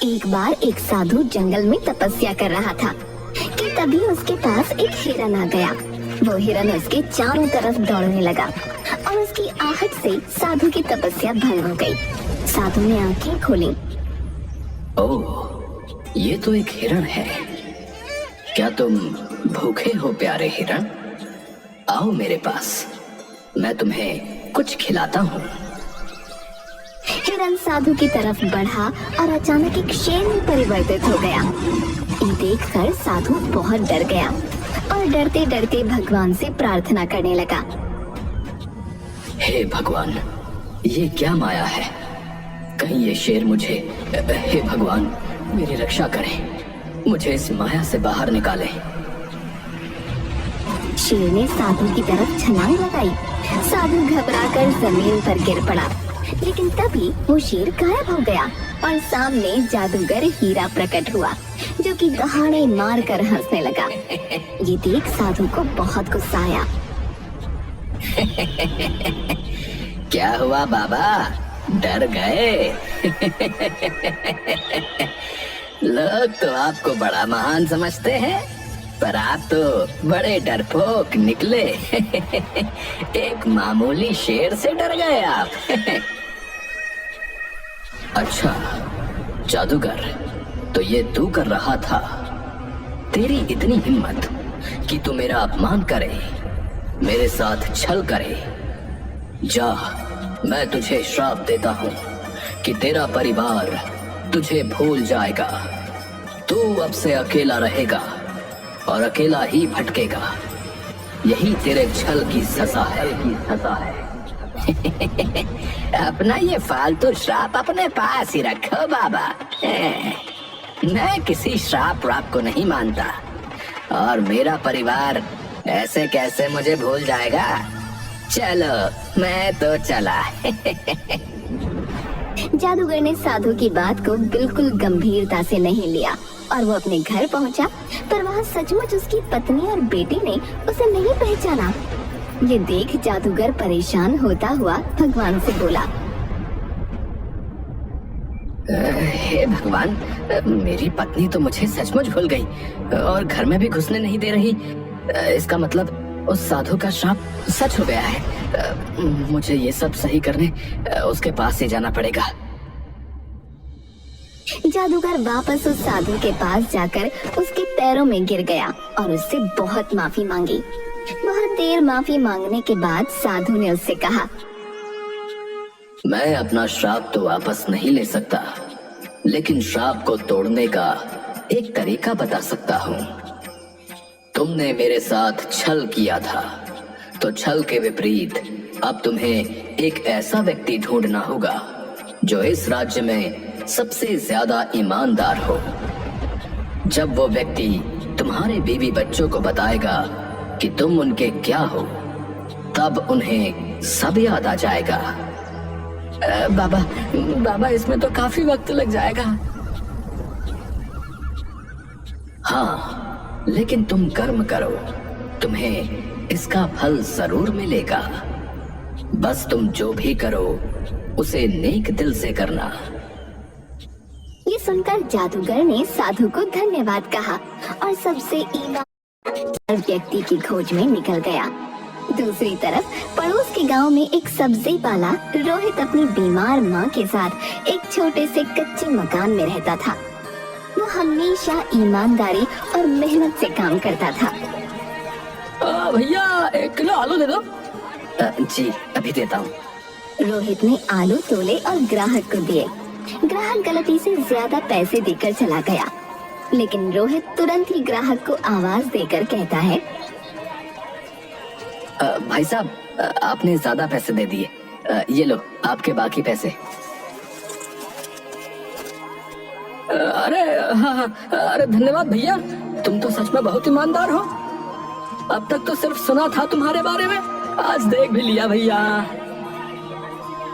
एक बार एक साधु जंगल में तपस्या कर रहा था कि तभी उसके पास एक हिरन आ गया। वो हिरन उसके चारों तरफ दौड़ने लगा और उसकी आहट से साधु की तपस्या भंग हो गई। साधु ने आंखें खोली। ओह, ये तो एक हिरण है। क्या तुम भूखे हो प्यारे हिरण? आओ मेरे पास, मैं तुम्हें कुछ खिलाता हूँ। हिरन साधु की तरफ बढ़ा और अचानक एक शेर में परिवर्तित हो गया। ये देखकर साधु बहुत डर गया और डरते डरते भगवान से प्रार्थना करने लगा। हे भगवान, ये क्या माया है? कहीं ये शेर मुझे, हे भगवान मेरी रक्षा करें, मुझे इस माया से बाहर निकाले। शेर ने साधु की तरफ छलांग लगाई। साधु घबराकर जमीन पर गिर पड़ा, लेकिन तभी वो शेर गायब हो गया और सामने जादूगर हीरा प्रकट हुआ, जो कि दहाड़े मार कर हंसने लगा। ये देख साधु को बहुत गुस्सा आया। क्या हुआ बाबा, डर गए? लोग तो आपको बड़ा महान समझते हैं, पर आप तो बड़े डरपोक निकले। एक मामूली शेर से डर गए आप। अच्छा जादूगर, तो ये तू कर रहा था? तेरी इतनी हिम्मत कि तू मेरा अपमान करे, मेरे साथ छल करे। जा, मैं तुझे श्राप देता हूँ कि तेरा परिवार तुझे भूल जाएगा। तू अब से अकेला रहेगा और अकेला ही भटकेगा। यही तेरे छल की सजा है। अपना ये फालतू श्राप अपने पास ही रखो बाबा। मैं किसी श्राप व्राप को नहीं मानता, और मेरा परिवार ऐसे कैसे मुझे भूल जाएगा। चलो मैं तो चला। जादूगर ने साधु की बात को बिल्कुल गंभीरता से नहीं लिया और वो अपने घर पहुंचा, पर वहाँ सचमुच उसकी पत्नी और बेटी ने उसे नहीं पहचाना। ये देख जादूगर परेशान होता हुआ भगवान से बोला। हे भगवान, मेरी पत्नी तो मुझे सचमुच भूल गई और घर में भी घुसने नहीं दे रही। इसका मतलब उस साधु का श्राप सच हो गया है। मुझे ये सब सही करने उसके पास ही जाना पड़ेगा। जादूगर वापस उस साधु के पास जाकर उसके पैरों में गिर गया और उससे बहुत माफी मांगी। बहुत देर माफी मांगने के बाद साधु ने उससे कहा, मैं अपना श्राप तो वापस नहीं ले सकता, लेकिन श्राप को तोड़ने का एक तरीका बता सकता हूँ। तुमने मेरे साथ छल किया था, तो छल के विपरीत अब तुम्हें एक ऐसा व्यक्ति ढूंढना होगा जो इस राज्य में सबसे ज्यादा ईमानदार हो। जब वो व्यक्ति तुम्हारे बीवी बच्चों को बताएगा कि तुम उनके क्या हो, तब उन्हें सब याद आ जाएगा। बाबा इसमें तो काफी वक्त लग जाएगा। हाँ, लेकिन तुम कर्म करो, तुम्हें इसका फल जरूर मिलेगा। बस तुम जो भी करो उसे नेक दिल से करना। ये सुनकर जादूगर ने साधु को धन्यवाद कहा और सबसे ईमानदार व्यक्ति की खोज में निकल गया। दूसरी तरफ पड़ोस के गांव में एक सब्जी वाला रोहित अपनी बीमार मां के साथ एक छोटे से कच्चे मकान में रहता था। वो हमेशा ईमानदारी और मेहनत से काम करता था। भैया 1 किलो आलू दे दो। जी अभी देता हूँ। रोहित ने आलू तोले और ग्राहक को दिए। ग्राहक गलती से ज्यादा पैसे देकर चला गया, लेकिन रोहित तुरंत ही ग्राहक को आवाज देकर कहता है, भाई साहब आपने ज्यादा पैसे दे दिए, ये लो आपके बाकी पैसे। अरे हाँ, अरे धन्यवाद भैया, तुम तो सच में बहुत ईमानदार हो। अब तक तो सिर्फ सुना था तुम्हारे बारे में, आज देख भी लिया भैया।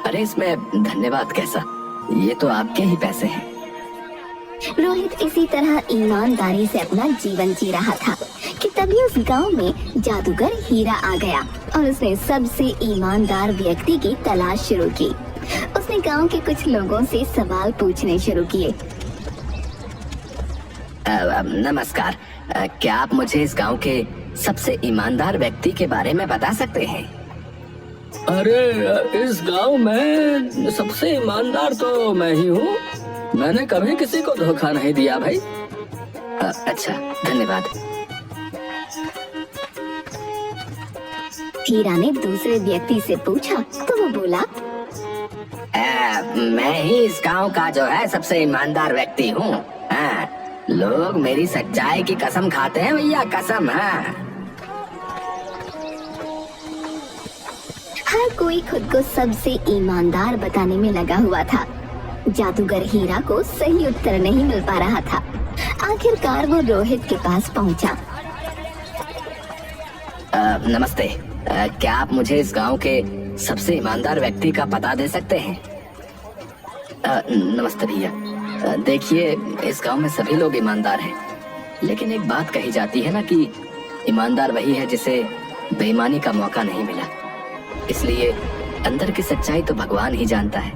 अरे इसमें धन्यवाद कैसा, ये तो आपके ही पैसे हैं। रोहित इसी तरह ईमानदारी से अपना जीवन जी रहा था कि तभी उस गांव में जादूगर हीरा आ गया और उसने सबसे ईमानदार व्यक्ति की तलाश शुरू की। उसने गांव के कुछ लोगों से सवाल पूछने शुरू किए। नमस्कार। क्या आप मुझे इस गांव के सबसे ईमानदार व्यक्ति के बारे में बता सकते हैं? अरे इस गांव में सबसे ईमानदार तो मैं ही हूँ। मैंने कभी किसी को धोखा नहीं दिया भाई। अच्छा, धन्यवाद। हीरा ने दूसरे व्यक्ति से पूछा तो वो बोला, मैं ही इस गांव का जो है सबसे ईमानदार व्यक्ति हूँ। लोग मेरी सच्चाई की कसम खाते हैं भैया, कसम। हर कोई खुद को सबसे ईमानदार बताने में लगा हुआ था। जादूगर हीरा को सही उत्तर नहीं मिल पा रहा था। आखिरकार वो रोहित के पास पहुंचा। नमस्ते। क्या आप मुझे इस गांव के सबसे ईमानदार व्यक्ति का पता दे सकते हैं? नमस्ते भैया। देखिए, इस गांव में सभी लोग ईमानदार हैं, लेकिन एक बात कही जाती है ना कि ईमानदार वही है जिसे बेईमानी का मौका नहीं मिला। इसलिए अंदर की सच्चाई तो भगवान ही जानता है।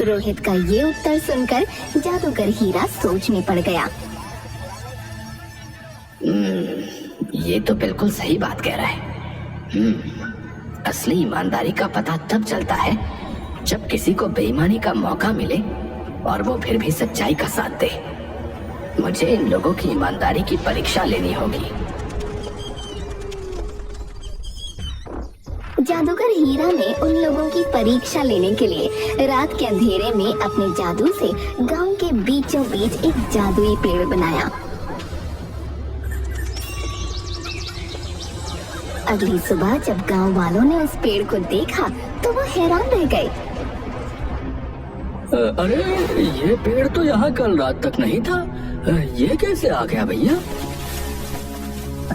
रोहित का ये उत्तर सुनकर जादूगर हीरा सोच में पड़ गया। ये तो बिल्कुल सही बात कह रहा है। असली ईमानदारी का पता तब चलता है जब किसी को बेईमानी का मौका मिले और वो फिर भी सच्चाई का साथ दे। मुझे इन लोगों की ईमानदारी की परीक्षा लेनी होगी। जादूगर हीरा ने उन लोगों की परीक्षा लेने के लिए रात के अंधेरे में अपने जादू से गांव के बीचों बीच एक जादुई पेड़ बनाया। अगली सुबह जब गांव वालों ने उस पेड़ को देखा तो वो हैरान रह गए। अरे ये पेड़ तो यहाँ कल रात तक नहीं था। ये कैसे आ गया भैया?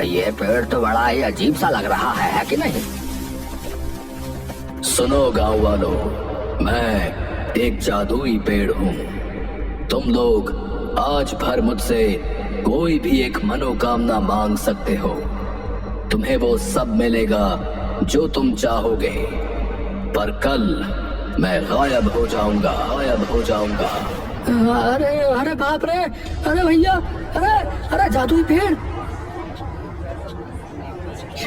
ये पेड़ तो बड़ा ही अजीब सा लग रहा है कि नहीं? सुनो गांव वालों, मैं एक जादुई पेड़ हूँ। तुम लोग आज भर मुझसे कोई भी एक मनोकामना मांग सकते हो। तुम्हें वो सब मिलेगा जो तुम चाहोगे, पर कल मैं गायब हो जाऊंगा। अरे अरे बाप रे! अरे भैया, अरे जादुई पेड़!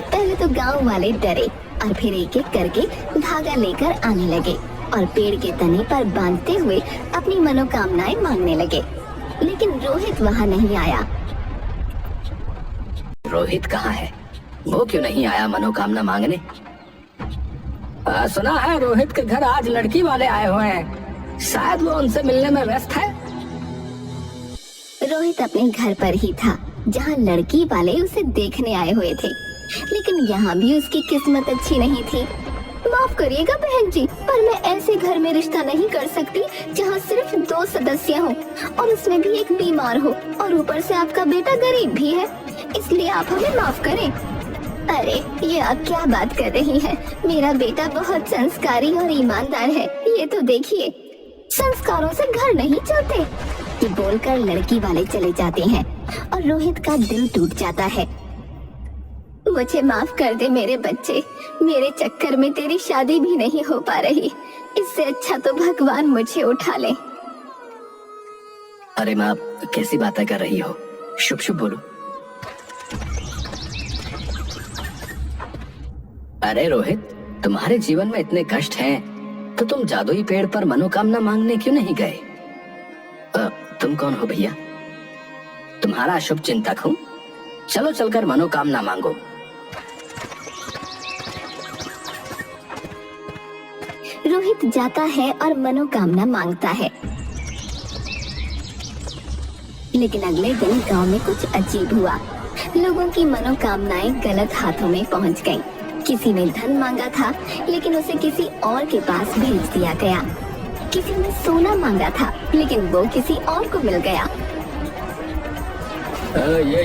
पहले तो गांव वाले डरे और फिर एक एक करके धागा लेकर आने लगे और पेड़ के तने पर बांधते हुए अपनी मनोकामनाएं मांगने लगे। लेकिन रोहित वहां नहीं आया। रोहित कहाँ है? वो क्यों नहीं आया मनोकामना मांगने? सुना है रोहित के घर आज लड़की वाले आए हुए हैं। शायद वो उनसे मिलने में व्यस्त है। रोहित अपने घर पर ही था जहां लड़की वाले उसे देखने आए हुए थे, लेकिन यहाँ भी उसकी किस्मत अच्छी नहीं थी। माफ करिएगा बहन जी, पर मैं ऐसे घर में रिश्ता नहीं कर सकती जहाँ सिर्फ 2 सदस्य हों और उसमें भी एक बीमार हो और ऊपर से आपका बेटा गरीब भी है, इसलिए आप हमें माफ करें। अरे ये आप क्या बात कर रही हैं? मेरा बेटा बहुत संस्कारी और ईमानदार है, ये तो देखिए। संस्कारों से घर नहीं चलते। ये बोलकर लड़की वाले चले जाते हैं और रोहित का दिल टूट जाता है। मुझे माफ कर दे मेरे बच्चे, मेरे चक्कर में तेरी शादी भी नहीं हो पा रही। इससे अच्छा तो भगवान मुझे उठा ले। अरे माँ, कैसी बातें कर रही हो? शुभ शुभ बोलो। अरे रोहित, तुम्हारे जीवन में इतने कष्ट हैं, तो तुम जादुई पेड़ पर मनोकामना मांगने क्यों नहीं गए? तुम कौन हो भैया? तुम्हारा शुभ चिंतक हूँ। चलो चलकर मनोकामना मांगो। रोहित जाता है और मनोकामना मांगता है, लेकिन अगले दिन गांव में कुछ अजीब हुआ। लोगों की मनोकामनाएं गलत हाथों में पहुंच गईं। किसी ने धन मांगा था, लेकिन उसे किसी और के पास भेज दिया गया। किसी ने सोना मांगा था, लेकिन वो किसी और को मिल गया।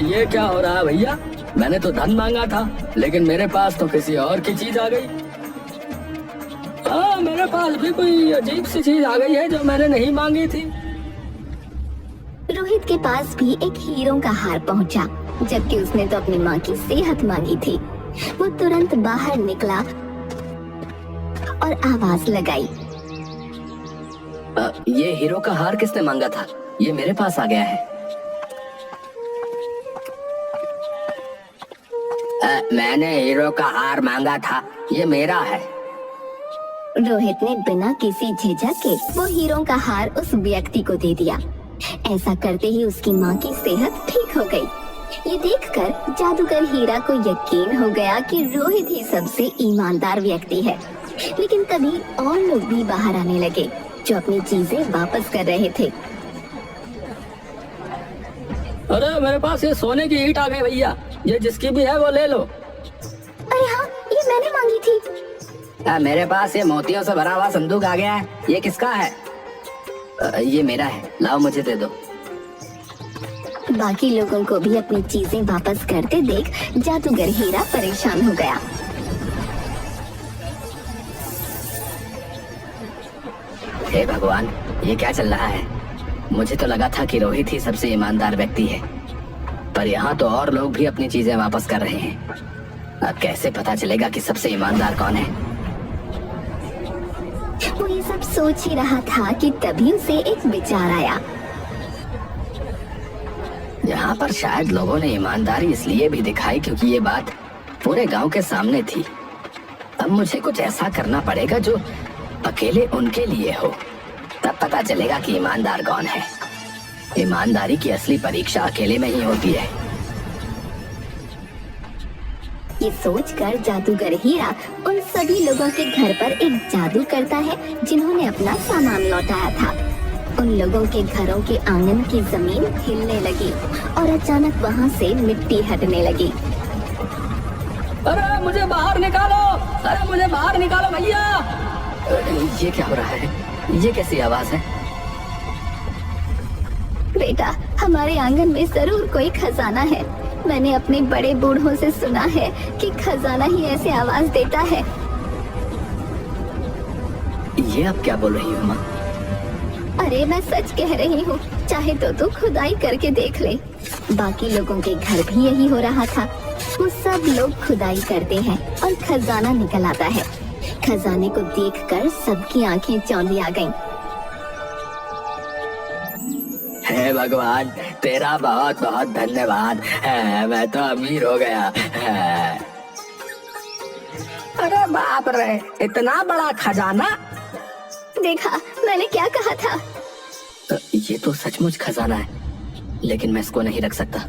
ये क्या हो रहा है भैया? मैंने तो धन मांगा था, लेकिन मेरे पास तो किसी और की चीज आ गई। हाँ, मेरे पास भी कोई अजीब सी चीज आ गई है जो मैंने नहीं मांगी थी। रोहित के पास भी एक हीरों का हार पहुंचा, जबकि उसने तो अपनी माँ की सेहत मांगी थी। वो तुरंत बाहर निकला और आवाज लगाई। ये हीरो का हार किसने मांगा था? ये मेरे पास आ गया है। मैंने हीरो का हार मांगा था, ये मेरा है। रोहित ने बिना किसी झिझक के वो हीरो का हार उस व्यक्ति को दे दिया। ऐसा करते ही उसकी माँ की सेहत ठीक हो गई। ये देखकर जादूगर हीरा को यकीन हो गया कि रोहित ही सबसे ईमानदार व्यक्ति है। लेकिन तभी और लोग भी बाहर आने लगे जो अपनी चीजें वापस कर रहे थे। अरे मेरे पास ये सोने की ईंट आ गई भैया, ये जिसकी भी है वो ले लो। अरे हाँ, ये मैंने मांगी थी। मेरे पास ये मोतियों से भरा हुआ संदूक आ गया है, ये किसका है? ये मेरा है, लाओ मुझे दे दो। बाकी लोगों को भी अपनी चीजें वापस करते देख जादूगर हीरा परेशान हो गया। हे भगवान, ये क्या चल रहा है? मुझे तो लगा था कि रोहित ही सबसे ईमानदार व्यक्ति है, पर यहाँ तो और लोग भी अपनी चीजें वापस कर रहे हैं। अब कैसे पता चलेगा कि सबसे ईमानदार कौन है? वो ये सब सोच ही रहा था कि तभी उसे एक विचार आया। यहाँ पर शायद लोगों ने ईमानदारी इसलिए भी दिखाई क्योंकि ये बात पूरे गांव के सामने थी। अब मुझे कुछ ऐसा करना पड़ेगा जो अकेले उनके लिए हो, तब पता चलेगा कि ईमानदार कौन है। ईमानदारी की असली परीक्षा अकेले में ही होती है। ये सोचकर जादूगर हीरा उन सभी लोगों के घर पर एक जादू करता है जिन्होंने अपना सामान लौटाया था। उन लोगों के घरों के आंगन की जमीन हिलने लगी और अचानक वहाँ से मिट्टी हटने लगी। अरे मुझे बाहर निकालो, अरे मुझे बाहर निकालो भैया। ये क्या हो रहा है? ये कैसी आवाज है? बेटा, हमारे आंगन में जरूर कोई खजाना है। मैंने अपने बड़े बूढ़ों से सुना है कि खजाना ही ऐसे आवाज देता है। ये आप क्या बोल रही हो माँ? अरे मैं सच कह रही हूँ, चाहे तो तू खुदाई करके देख ले। बाकी लोगों के घर भी यही हो रहा था। वो सब लोग खुदाई करते हैं और खजाना निकल आता है। खजाने को देखकर सबकी आंखें चौंधी आ गईं। हे भगवान, तेरा बहुत बहुत धन्यवाद है, मैं तो अमीर हो गया है। अरे बाप रे, इतना बड़ा खजाना! देखा, मैंने क्या कहा था? ये तो सचमुच खजाना है, लेकिन मैं इसको नहीं रख सकता।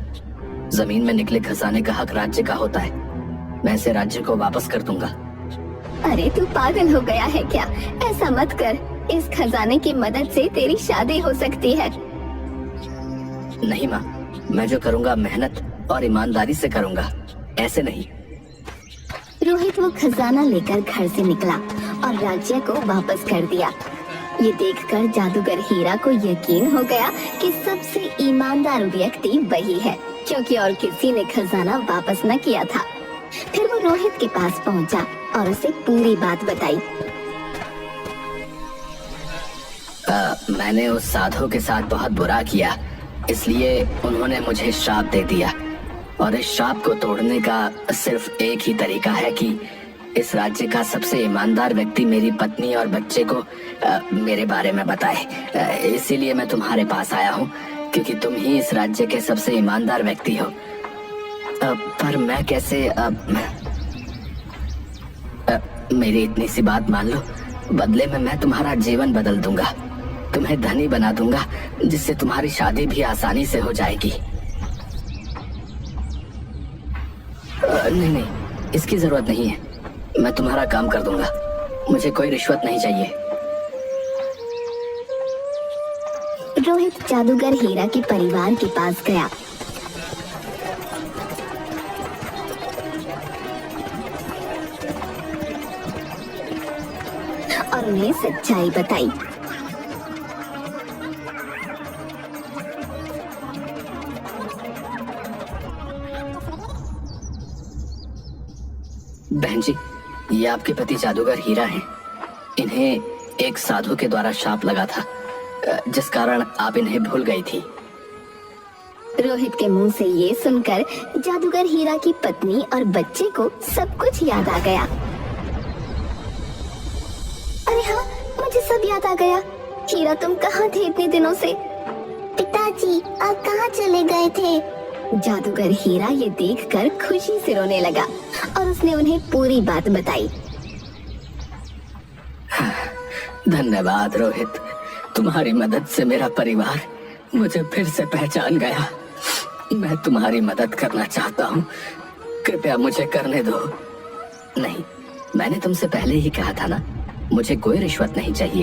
जमीन में निकले खजाने का हक राज्य का होता है। मैं इसे राज्य को वापस कर दूंगा। अरे तू पागल हो गया है क्या? ऐसा मत कर। इस खजाने की मदद से तेरी शादी हो सकती है। नहीं माँ, मैं जो करूँगा मेहनत और ईमानदारी से करूँगा, ऐसे नहीं। रोहित वो खजाना लेकर घर से निकला और राज्य को वापस कर दिया। ये देखकर जादूगर हीरा को यकीन हो गया कि सबसे ईमानदार व्यक्ति वही है, क्योंकि और किसी ने खजाना वापस न किया था। फिर वो रोहित के पास पहुंचा और उसे पूरी बात बताई। मैंने उस साधु के साथ बहुत बुरा किया, इसलिए उन्होंने मुझे श्राप दे दिया, और इस श्राप को तोड़ने का सिर्फ एक ही तरीका है कि इस राज्य का सबसे ईमानदार व्यक्ति मेरी पत्नी और बच्चे को मेरे बारे में बताए। इसीलिए मैं तुम्हारे पास आया हूँ, क्योंकि तुम ही इस राज्य के सबसे ईमानदार व्यक्ति हो। पर मैं कैसे मेरी इतनी सी बात मान लो, बदले में मैं तुम्हारा जीवन बदल दूंगा, तुम्हें धनी बना दूंगा, जिससे तुम्हारी शादी भी आसानी से हो जाएगी। नहीं, इसकी जरूरत नहीं है, मैं तुम्हारा काम कर दूंगा, मुझे कोई रिश्वत नहीं चाहिए। रोहित जादूगर हीरा के परिवार के पास गया। और उन्हें सच्चाई बताई। बहन जी, ये आपके पति जादूगर हीरा हैं। इन्हें एक साधु के द्वारा शाप लगा था, जिस कारण आप इन्हें भूल गई थी। रोहित के मुंह से ये सुनकर जादूगर हीरा की पत्नी और बच्चे को सब कुछ याद आ गया। अरे हाँ, मुझे सब याद आ गया। हीरा, तुम कहाँ थे इतने दिनों से? पिताजी, आप कहाँ चले गए थे? जादूगर हीरा ये देखकर खुशी से रोने लगा और उसने उन्हें पूरी बात बताई। धन्यवाद रोहित, तुम्हारी मदद से मेरा परिवार मुझे फिर से पहचान गया। मैं तुम्हारी मदद करना चाहता हूँ, कृपया मुझे करने दो। नहीं, मैंने तुमसे पहले ही कहा था ना, मुझे कोई रिश्वत नहीं चाहिए।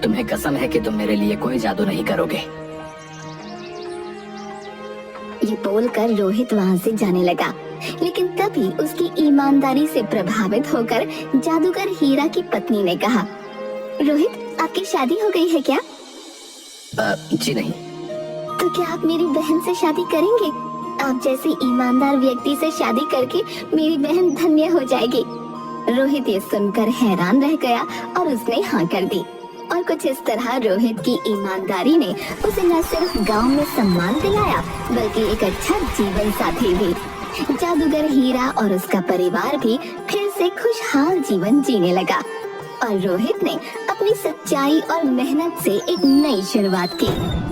तुम्हें कसम है कि तुम मेरे लिए कोई जादू नहीं करोगे। ये बोलकर रोहित वहाँ से जाने लगा, लेकिन तभी उसकी ईमानदारी से प्रभावित होकर जादूगर हीरा की पत्नी ने कहा, रोहित, आपकी शादी हो गई है क्या? जी नहीं। तो क्या आप मेरी बहन से शादी करेंगे? आप जैसे ईमानदार व्यक्ति से शादी करके मेरी बहन धन्य हो जाएगी। रोहित ये सुनकर हैरान रह गया और उसने हाँ कर दी। और कुछ इस तरह रोहित की ईमानदारी ने उसे न सिर्फ गांव में सम्मान दिलाया, बल्कि एक अच्छा जीवन साथी भी। जादूगर हीरा और उसका परिवार भी फिर से खुशहाल जीवन जीने लगा और रोहित ने अपनी सच्चाई और मेहनत से एक नई शुरुआत की।